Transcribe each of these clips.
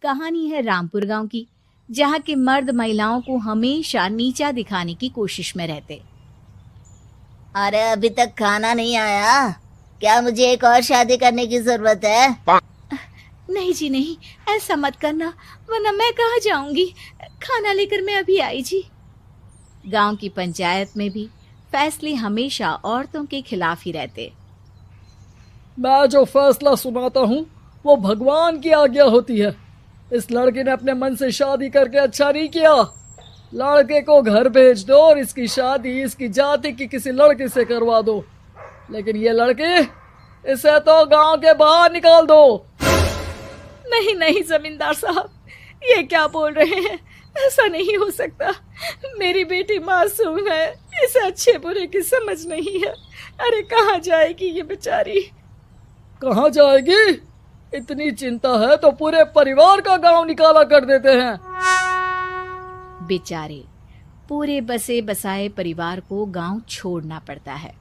कहानी है रामपुर गांव की, जहां के मर्द महिलाओं को हमेशा नीचा दिखाने की कोशिश में रहते। अरे अभी तक खाना नहीं आया, क्या मुझे एक और शादी करने की जरूरत है? नहीं जी नहीं, ऐसा मत करना, वरना मैं कहाँ जाऊंगी। खाना लेकर मैं अभी आई जी। गांव की पंचायत में भी फैसले हमेशा औरतों के खिलाफ ही रहते। मैं जो फैसला सुनाता हूँ वो भगवान की आज्ञा होती है। इस लड़के ने अपने मन से शादी करके अच्छा नहीं किया। लड़के को घर भेज दो और इसकी शादी इसकी जाति की किसी लड़के से करवा दो। लेकिन ये लड़की, इसे तो गांव के बाहर निकाल दो। नहीं नहीं जमींदार साहब, ये क्या बोल रहे हैं? ऐसा नहीं हो सकता। मेरी बेटी मासूम है, इसे अच्छे बुरे की समझ नहीं है। अरे कहाँ जाएगी ये बेचारी? कहाँ जाएगी? इतनी चिंता है तो पूरे परिवार का गांव निकाला कर देते हैं। बेचारे पूरे बसे बसाए परिवार को गांव छोड़ना पड़ता है।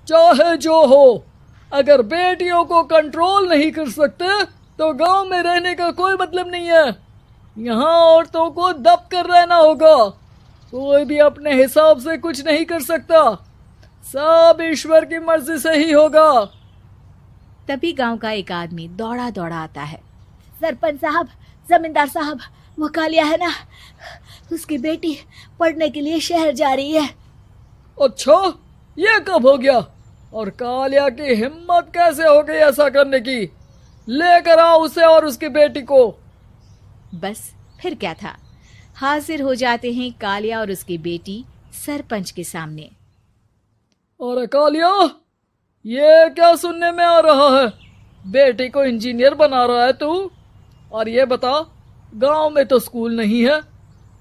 चाहे जो हो, अगर बेटियों को कंट्रोल नहीं कर सकते तो गांव में रहने का कोई मतलब नहीं है। यहाँ औरतों को दब कर रहना होगा। कोई भी अपने हिसाब से कुछ नहीं कर सकता, सब ईश्वर की मर्जी से ही होगा। तभी गांव का एक आदमी दौड़ा दौड़ा आता है। सरपंच साहब, जमींदार साहब, वो कालिया है ना, उसकी बेटी पढ़ने के लिए शहर जा रही है। अच्छा, ये कब हो गया? और कालिया की हिम्मत कैसे हो गई ऐसा करने की? लेकर आओ उसे और उसकी बेटी को। बस फिर क्या था, हाजिर हो जाते हैं कालिया और उसकी बेटी सरपंच के सामने। अरे कालिया, ये क्या सुनने में आ रहा है? बेटी को इंजीनियर बना रहा है तू? और ये बता, गांव में तो स्कूल नहीं है,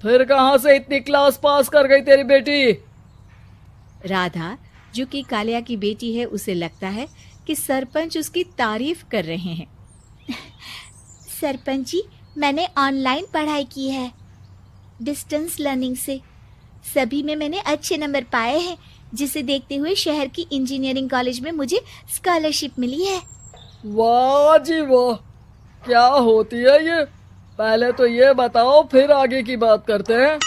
फिर कहां से इतनी क्लास पास कर गई तेरी बेटी? राधा, जो कि कालिया की बेटी है, उसे लगता है कि सरपंच उसकी तारीफ कर रहे हैं। सरपंच जी, मैंने ऑनलाइन पढ़ाई की है, डिस्टेंस लर्निंग से। सभी में मैंने अच्छे नंबर पाए हैं, जिसे देखते हुए शहर की इंजीनियरिंग कॉलेज में मुझे स्कॉलरशिप मिली है। वाह जी वाह, क्या होती है ये? पहले तो ये बताओ, फिर आगे की बात करते हैं।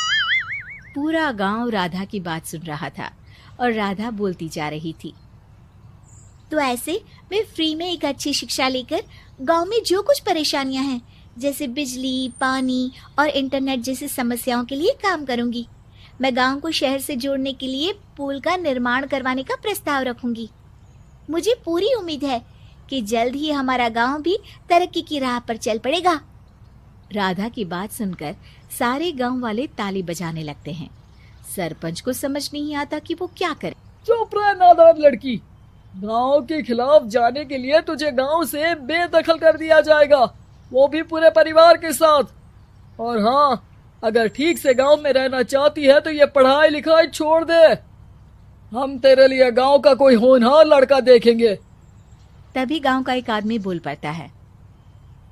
पूरा गांव राधा की बात सुन रहा था और राधा बोलती जा रही थी। तो ऐसे मैं फ्री में एक अच्छी शिक्षा लेकर गांव में जो कुछ परेशानियां हैं, जैसे बिजली, पानी और इंटरनेट जैसी समस्याओं के लिए काम करूंगी। मैं गांव को शहर से जोड़ने के लिए पुल का निर्माण करवाने का प्रस्ताव रखूंगी। मुझे पूरी उम्मीद है कि जल्द ही हमारा गांव भी तरक्की की राह पर चल पड़ेगा। राधा की बात सुनकर सारे गांव वाले ताली बजाने लगते हैं। सरपंच को समझ नहीं आता कि वो क्या करे। चुप रह नादान लड़की, गांव के खिलाफ जाने के लिए तुझे गांव से बेदखल कर दिया जाएगा, वो भी पूरे परिवार के साथ। और हाँ, अगर ठीक से गांव में रहना चाहती है तो ये पढ़ाई लिखाई छोड़ दे। हम तेरे लिए गांव का कोई होनहार लड़का देखेंगे। तभी गांव का एक आदमी बोल पड़ता है।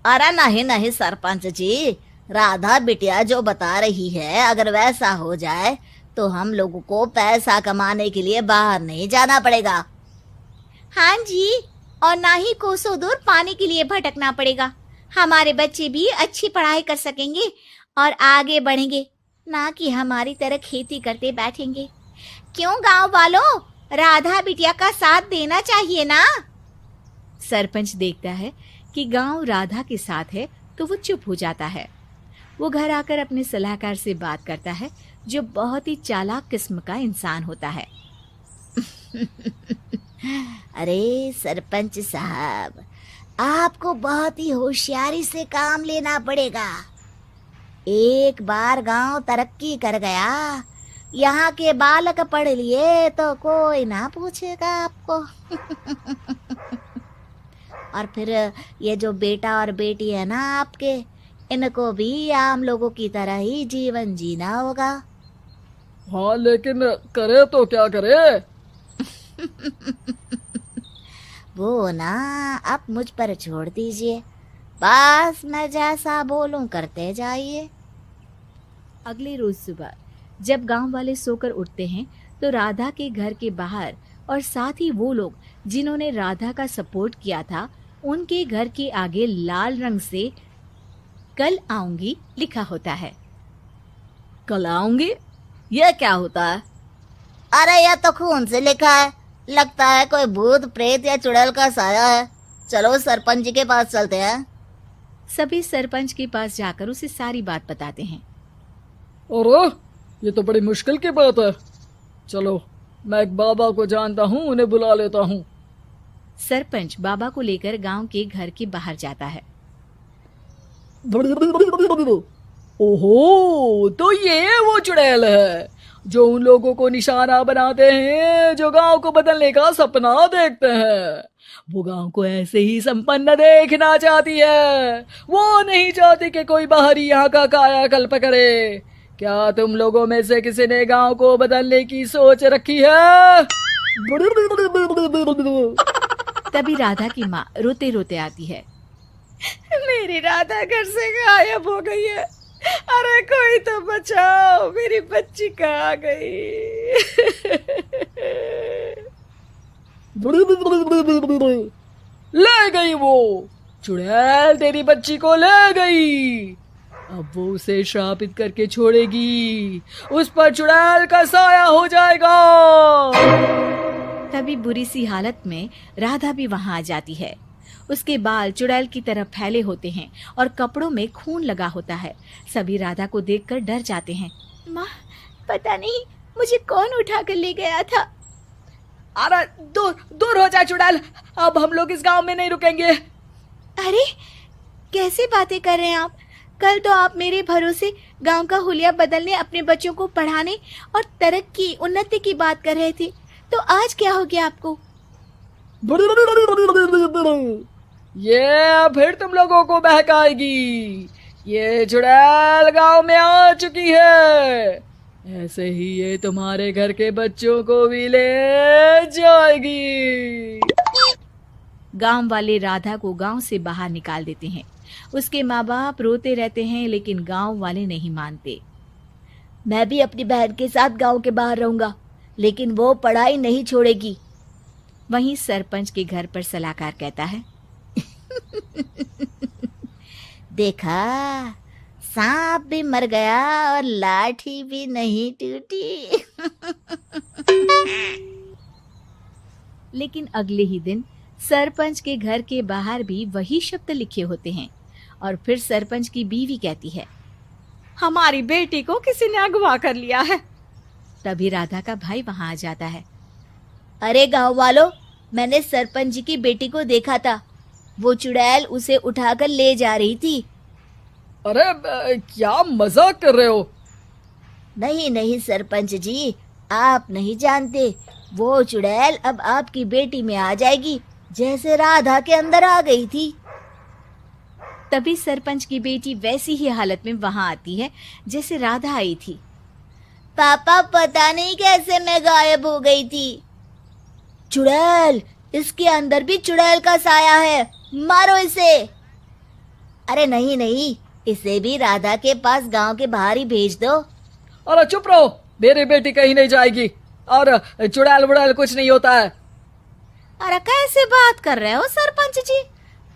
अरे नहीं नहीं सरपंच जी, राधा बिटिया जो बता रही है, अगर वैसा हो जाए तो हम लोगों को पैसा कमाने के लिए बाहर नहीं जाना पड़ेगा। हाँ जी, और ना ही कोसों दूर पानी के लिए भटकना पड़ेगा। हमारे बच्चे भी अच्छी पढ़ाई कर सकेंगे और आगे बढ़ेंगे, ना कि हमारी तरह खेती करते बैठेंगे। क्यों गांव वालों, राधा बिटिया का साथ देना चाहिए ना। सरपंच देखता है कि गांव राधा के साथ है तो वो चुप हो जाता है। वो घर आकर अपने सलाहकार से बात करता है, जो बहुत ही चालाक किस्म का इंसान होता है। अरे सरपंच साहब, आपको बहुत ही होशियारी से काम लेना पड़ेगा। एक बार गांव तरक्की कर गया, यहाँ के बालक पढ़ लिए तो कोई ना पूछेगा आपको। और फिर ये जो बेटा और बेटी है ना आपके, इनको भी आम लोगों की तरह ही जीवन जीना होगा। हाँ, लेकिन करे तो क्या करे? वो ना आप मुझ पर छोड़ दीजिए, बस मैं जैसा बोलूं करते जाइए। अगले रोज सुबह जब गांव वाले सोकर उठते हैं तो राधा के घर के बाहर और साथ ही वो लोग जिन्होंने राधा का सपोर्ट किया था, उनके घर के आगे लाल रंग से कल आऊंगी लिखा होता है। कल आऊंगी, यह क्या होता है? अरे यह तो खून से लिखा है, लगता है कोई भूत प्रेत या चुड़ैल का साया है। चलो सरपंच जी के पास चलते हैं। सभी सरपंच के पास जाकर उसे सारी बात बताते हैं। अरे ये तो बड़ी मुश्किल की बात है। चलो मैं एक बाबा को जानता हूँ, उन्हें बुला लेता हूँ। सरपंच बाबा को लेकर गांव के घर के बाहर जाता है। ओहो, तो ये वो चुड़ैल है जो उन लोगों को निशाना बनाते हैं जो गांव को बदलने का सपना देखते हैं। वो गांव को ऐसे ही संपन्न देखना चाहती है, वो नहीं चाहती कि कोई बाहरी यहाँ का कायाकल्प करे। क्या तुम लोगों में से किसी ने गांव को बदलने की सोच रखी है? तभी राधा की माँ रोते रोते आती है। मेरी राधा घर से गायब हो गई है। अरे कोई तो बचाओ, मेरी बच्ची कहाँ गई? ले गई वो चुड़ैल, तेरी बच्ची को ले गई। अब वो उसे श्रापित करके छोड़ेगी, उस पर चुड़ैल का साया हो जाएगा। तभी बुरी सी हालत में राधा भी वहां आ जाती है। उसके बाल चुड़ैल की तरह फैले होते हैं और कपड़ों में खून लगा होता है। सभी राधा को देखकर डर जाते हैं। माँ, पता नहीं मुझे कौन उठा कर ले गया था। अरे दूर दूर हो जा चुड़ैल, अब हम लोग इस गांव में नहीं रुकेंगे। अरे कैसे बातें कर रहे हैं आप? कल तो आप मेरे भरोसे गांव का हुलिया बदलने, अपने बच्चों को पढ़ाने और तरक्की उन्नति की बात कर रहे थे, तो आज क्या हो गया आपको? ये फिर तुम लोगों को बहकाएगी। ये चुड़ैल गांव में आ चुकी है, ऐसे ही ये तुम्हारे घर के बच्चों को भी ले जाएगी। गांव वाले राधा को गांव से बाहर निकाल देते हैं। उसके माँ बाप रोते रहते हैं, लेकिन गांव वाले नहीं मानते। मैं भी अपनी बहन के साथ गांव के बाहर रहूंगा, लेकिन वो पढ़ाई नहीं छोड़ेगी। वहीं सरपंच के घर पर सलाहकार कहता है। देखा, सांप भी मर गया और लाठी भी नहीं टूटी। लेकिन अगले ही दिन सरपंच के घर के बाहर भी वही शब्द लिखे होते हैं। और फिर सरपंच की बीवी कहती है, हमारी बेटी को किसी ने अगवा कर लिया है। तभी राधा का भाई वहां आ जाता है। अरे गांव वालों, मैंने सरपंच जी की बेटी को देखा था। वो चुड़ैल उसे उठाकर ले जा रही थी। अरे क्या मजाक कर रहे हो? नहीं नहीं सरपंच जी, आप नहीं जानते। वो चुड़ैल अब आपकी बेटी में आ जाएगी, जैसे राधा के अंदर आ गई थी। तभी सरपंच की बेटी वैसी ही हालत में वहां आती है जैसे राधा आई थी। पापा, पता नहीं कैसे मैं गायब हो गई थी। चुड़ैल, इसके अंदर भी चुड़ैल का साया है, मारो इसे। अरे नहीं नहीं, इसे भी राधा के पास गांव के बाहर ही भेज दो। अरे चुप रहो, मेरी बेटी कहीं नहीं जाएगी और चुड़ैल वुड़ैल कुछ नहीं होता है। अरे कैसे बात कर रहे हो सरपंच जी?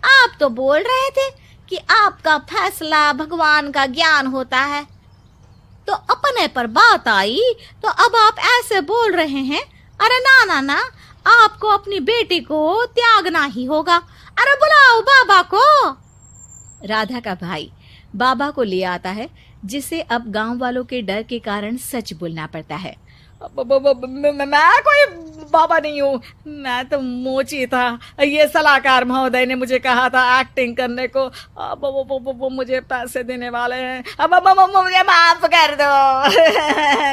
आप तो बोल रहे थे कि आपका फैसला भगवान का ज्ञान होता है, तो अपने पर बात आई तो अब आप ऐसे बोल रहे हैं। अरे ना ना ना, आपको अपनी बेटी को त्यागना ही होगा। अरे बुलाओ बाबा को। राधा का भाई बाबा को ले आता है, जिसे अब गांव वालों के डर के कारण सच बोलना पड़ता है। मैं कोई बाबा नहीं हूँ, मैं तो मोची था। ये सलाहकार महोदय ने मुझे कहा था एक्टिंग करने को। अब वो मुझे पैसे देने वाले हैं। अब मुझे माफ कर दो।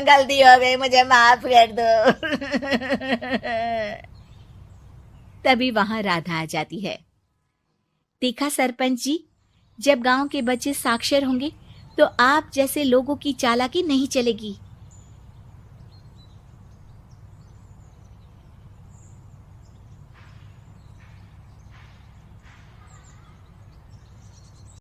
गलती हो गई, मुझे माफ कर दो। तभी वहां राधा आ जाती है। देखा सरपंच जी, जब गांव के बच्चे साक्षर होंगे तो आप जैसे लोगों की चालाकी नहीं चलेगी।